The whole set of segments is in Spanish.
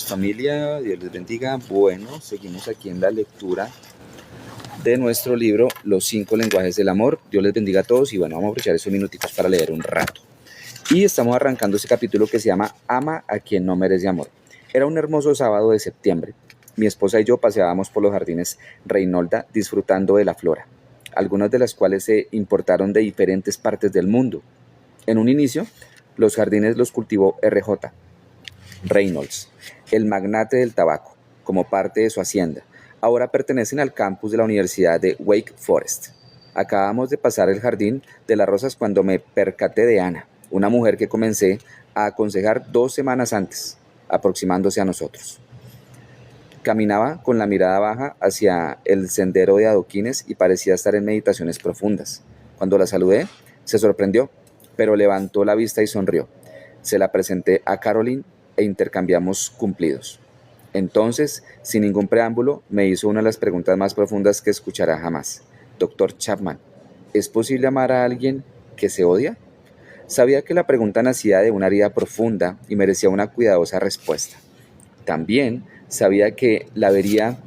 Familia, Dios les bendiga. Bueno, seguimos aquí en la lectura de nuestro libro Los 5 lenguajes del amor. Dios les bendiga a todos y bueno, vamos a aprovechar esos minuticos para leer un rato. Y estamos arrancando ese capítulo que se llama Ama a quien no merece amor. Era un hermoso sábado de septiembre. Mi esposa y yo paseábamos por los jardines Reinolda disfrutando de la flora, algunas de las cuales se importaron de diferentes partes del mundo. En un inicio, los jardines los cultivó R.J. Reynolds, el magnate del tabaco, como parte de su hacienda. Ahora pertenecen al campus de la Universidad de Wake Forest. Acabamos de pasar el jardín de las rosas cuando me percaté de Ana, una mujer que comencé a aconsejar 2 semanas antes, aproximándose a nosotros. Caminaba con la mirada baja hacia el sendero de adoquines y parecía estar en meditaciones profundas. Cuando la saludé, se sorprendió, pero levantó la vista y sonrió. Se la presenté a Caroline e intercambiamos cumplidos. Entonces, sin ningún preámbulo, me hizo una de las preguntas más profundas que escuchará jamás. Doctor Chapman, ¿es posible amar a alguien que se odia? Sabía que la pregunta nacía de una herida profunda y merecía una cuidadosa respuesta. También sabía que la vería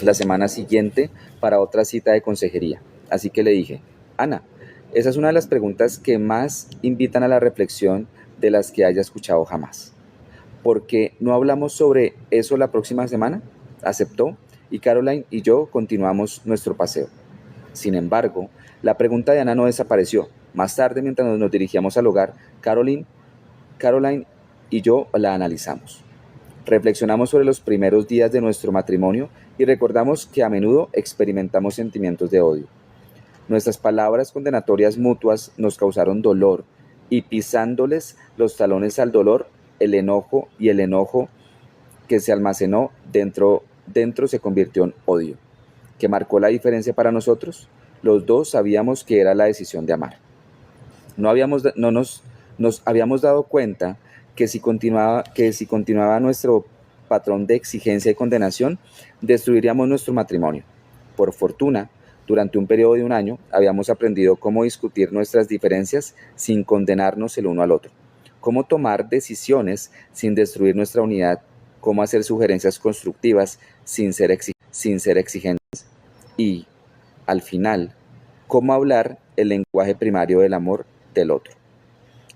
la semana siguiente para otra cita de consejería. Así que le dije, Ana, esa es una de las preguntas que más invitan a la reflexión de las que haya escuchado jamás. ¿Por qué no hablamos sobre eso la próxima semana? Aceptó y Caroline y yo continuamos nuestro paseo. Sin embargo, la pregunta de Ana no desapareció. Más tarde, mientras nos dirigíamos al hogar, Caroline y yo la analizamos. Reflexionamos sobre los primeros días de nuestro matrimonio y recordamos que a menudo experimentamos sentimientos de odio. Nuestras palabras condenatorias mutuas nos causaron dolor y pisándoles los talones al dolor, el enojo que se almacenó dentro se convirtió en odio. ¿Qué marcó la diferencia para nosotros? Los dos sabíamos que era la decisión de amar. Nos habíamos dado cuenta que si continuaba nuestro patrón de exigencia y condenación, destruiríamos nuestro matrimonio. Por fortuna, durante un periodo de 1 año, habíamos aprendido cómo discutir nuestras diferencias sin condenarnos el uno al otro, cómo tomar decisiones sin destruir nuestra unidad, cómo hacer sugerencias constructivas sin ser exigentes y, al final, cómo hablar el lenguaje primario del amor del otro.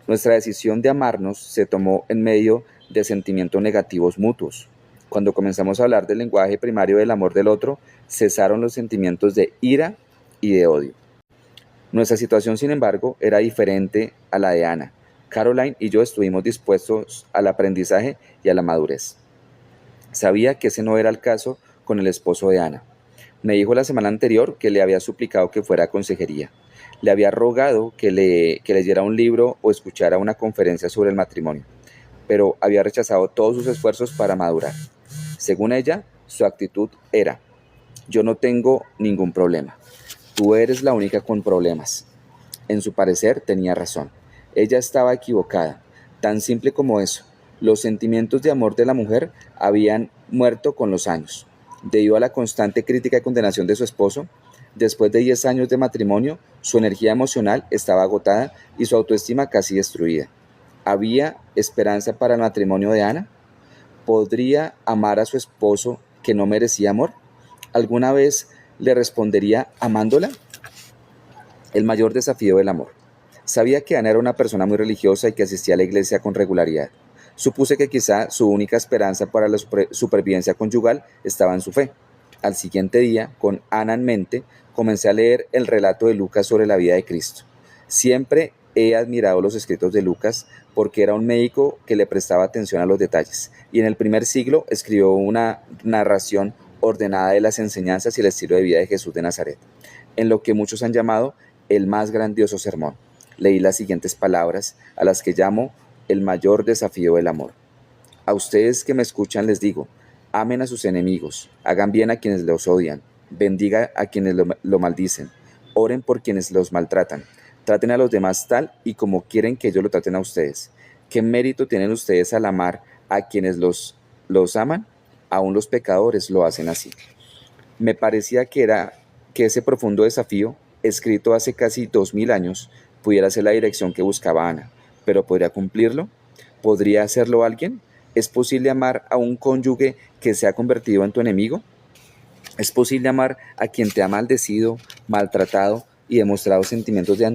Nuestra decisión de amarnos se tomó en medio de sentimientos negativos mutuos. Cuando comenzamos a hablar del lenguaje primario del amor del otro, cesaron los sentimientos de ira y de odio. Nuestra situación, sin embargo, era diferente a la de Ana. Caroline y yo estuvimos dispuestos al aprendizaje y a la madurez. Sabía que ese no era el caso con el esposo de Ana. Me dijo la semana anterior que le había suplicado que fuera a consejería. Le había rogado que leyera un libro o escuchara una conferencia sobre el matrimonio, pero había rechazado todos sus esfuerzos para madurar. Según ella, su actitud era, yo no tengo ningún problema, tú eres la única con problemas. En su parecer tenía razón. Ella estaba equivocada, tan simple como eso. Los sentimientos de amor de la mujer habían muerto con los años. Debido a la constante crítica y condenación de su esposo, después de 10 años de matrimonio, su energía emocional estaba agotada y su autoestima casi destruida. ¿Había esperanza para el matrimonio de Ana? ¿Podría amar a su esposo que no merecía amor? ¿Alguna vez le respondería amándola? El mayor desafío del amor. Sabía que Ana era una persona muy religiosa y que asistía a la iglesia con regularidad. Supuse que quizá su única esperanza para la supervivencia conyugal estaba en su fe. Al siguiente día, con Ana en mente, comencé a leer el relato de Lucas sobre la vida de Cristo. Siempre he admirado los escritos de Lucas porque era un médico que le prestaba atención a los detalles y en el primer siglo escribió una narración ordenada de las enseñanzas y el estilo de vida de Jesús de Nazaret, en lo que muchos han llamado el más grandioso sermón. Leí las siguientes palabras, a las que llamo el mayor desafío del amor. A ustedes que me escuchan les digo, amen a sus enemigos, hagan bien a quienes los odian, bendiga a quienes lo maldicen, oren por quienes los maltratan, traten a los demás tal y como quieren que ellos lo traten a ustedes. ¿Qué mérito tienen ustedes al amar a quienes los aman? Aún los pecadores lo hacen así. Me parecía que ese profundo desafío, escrito hace casi 2000 años, pudiera ser la dirección que buscaba Ana, pero ¿podría cumplirlo? ¿Podría hacerlo alguien? ¿Es posible amar a un cónyuge que se ha convertido en tu enemigo? ¿Es posible amar a quien te ha maldecido, maltratado y demostrado sentimientos de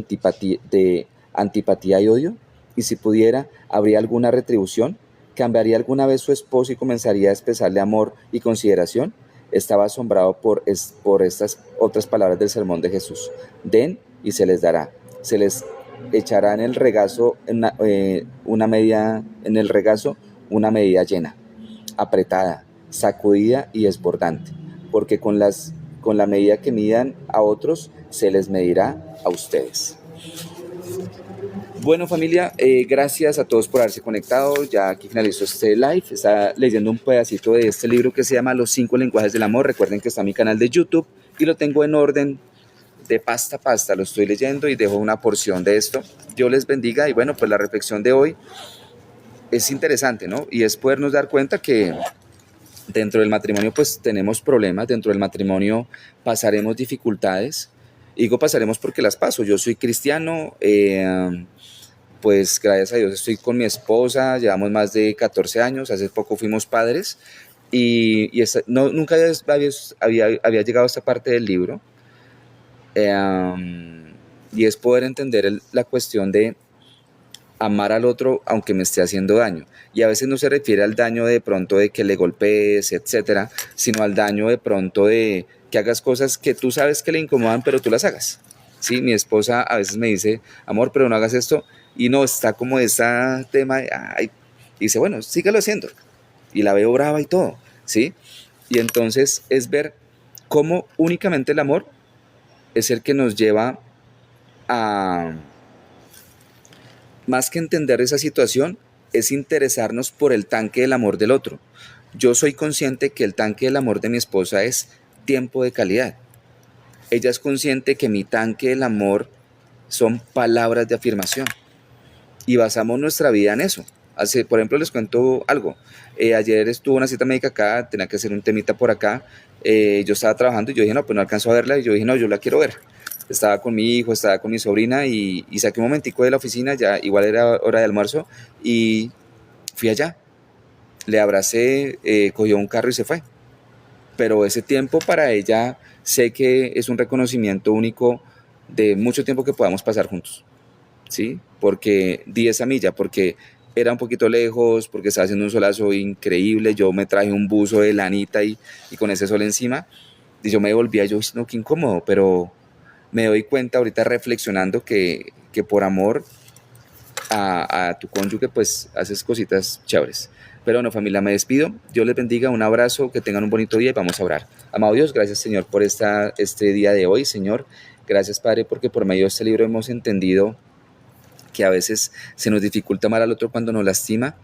antipatía y odio? Y si pudiera, ¿habría alguna retribución? ¿Cambiaría alguna vez su esposo y comenzaría a expresarle amor y consideración? Estaba asombrado por estas otras palabras del sermón de Jesús. Den y se les dará. Se les echará en el regazo en el regazo una medida llena, apretada, sacudida y desbordante, porque con la medida que midan a otros, se les medirá a ustedes. Bueno, familia, gracias a todos por haberse conectado. Ya aquí finalizó este live. Está leyendo un pedacito de este libro que se llama Los 5 lenguajes del amor. Recuerden que está en mi canal de YouTube y lo tengo en orden de pasta a pasta. Lo estoy leyendo y dejo una porción de esto. Dios les bendiga. Y bueno, pues la reflexión de hoy es interesante, ¿no? Y es podernos dar cuenta que dentro del matrimonio pues tenemos problemas, dentro del matrimonio pasaremos dificultades. Digo pasaremos porque las paso. Yo soy cristiano, pues gracias a Dios estoy con mi esposa, llevamos más de 14 años, hace poco fuimos padres nunca había llegado a esta parte del libro, y es poder entender la cuestión de amar al otro aunque me esté haciendo daño. Y a veces no se refiere al daño de pronto de que le golpees, etcétera, sino al daño de pronto de que hagas cosas que tú sabes que le incomodan, pero tú las hagas. Sí, mi esposa a veces me dice, amor, pero no hagas esto, y no, está como ese tema de, ay, y dice, bueno, síguelo haciendo, y la veo brava y todo, ¿sí? Y entonces es ver cómo únicamente el amor es el que nos lleva a, más que entender esa situación, es interesarnos por el tanque del amor del otro. Yo soy consciente que el tanque del amor de mi esposa es tiempo de calidad. Ella es consciente que mi tanque del amor son palabras de afirmación. Y basamos nuestra vida en eso. Por ejemplo, les cuento algo. Ayer estuvo una cita médica acá, tenía que hacer un temita por acá. Yo estaba trabajando y yo dije, no, pues no alcanzo a verla. Y yo dije, no, yo la quiero ver. Estaba con mi hijo, estaba con mi sobrina y saqué un momentico de la oficina, ya igual era hora de almuerzo, y fui allá. Le abracé, cogió un carro y se fue. Pero ese tiempo para ella sé que es un reconocimiento único de mucho tiempo que podamos pasar juntos. ¿Sí? Porque di esa milla, porque era un poquito lejos, porque estaba haciendo un solazo increíble, yo me traje un buzo de lanita y con ese sol encima, y yo me devolvía, yo, no, qué incómodo, pero me doy cuenta ahorita reflexionando que por amor a tu cónyuge, pues haces cositas chéveres. Pero bueno, familia, me despido. Dios les bendiga, un abrazo, que tengan un bonito día y vamos a orar. Amado Dios, gracias Señor por este día de hoy, Señor. Gracias Padre, porque por medio de este libro hemos entendido que a veces se nos dificulta amar al otro cuando nos lastima,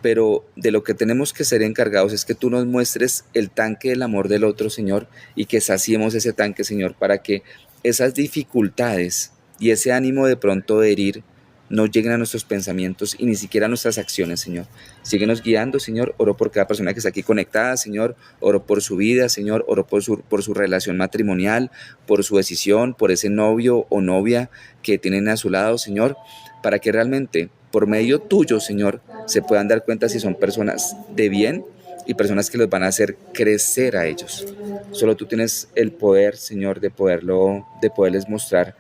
pero de lo que tenemos que ser encargados es que tú nos muestres el tanque del amor del otro, Señor, y que saciemos ese tanque, Señor, para que esas dificultades y ese ánimo de pronto de herir no lleguen a nuestros pensamientos y ni siquiera a nuestras acciones, Señor. Síguenos guiando, Señor. Oro por cada persona que está aquí conectada, Señor. Oro por su vida, Señor. Oro por su relación matrimonial, por su decisión, por ese novio o novia que tienen a su lado, Señor, para que realmente, por medio tuyo, Señor, se puedan dar cuenta si son personas de bien y personas que los van a hacer crecer a ellos. Solo tú tienes el poder, Señor, de poderles mostrar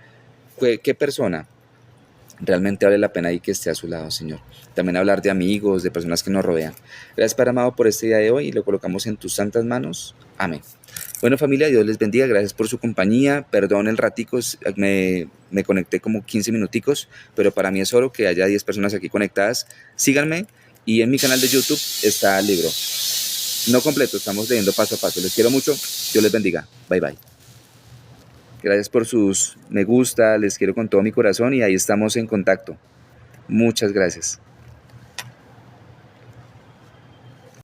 qué persona realmente vale la pena y que esté a su lado, Señor. También hablar de amigos, de personas que nos rodean. Gracias, Padre amado, por este día de hoy y lo colocamos en tus santas manos. Amén. Bueno, familia, Dios les bendiga. Gracias por su compañía. Perdón el ratico, me conecté como 15 minuticos, pero para mí es oro que haya 10 personas aquí conectadas. Síganme y en mi canal de YouTube está el libro. No completo, estamos leyendo paso a paso. Les quiero mucho. Dios les bendiga. Bye, bye. Gracias por sus me gusta, les quiero con todo mi corazón y ahí estamos en contacto. Muchas gracias.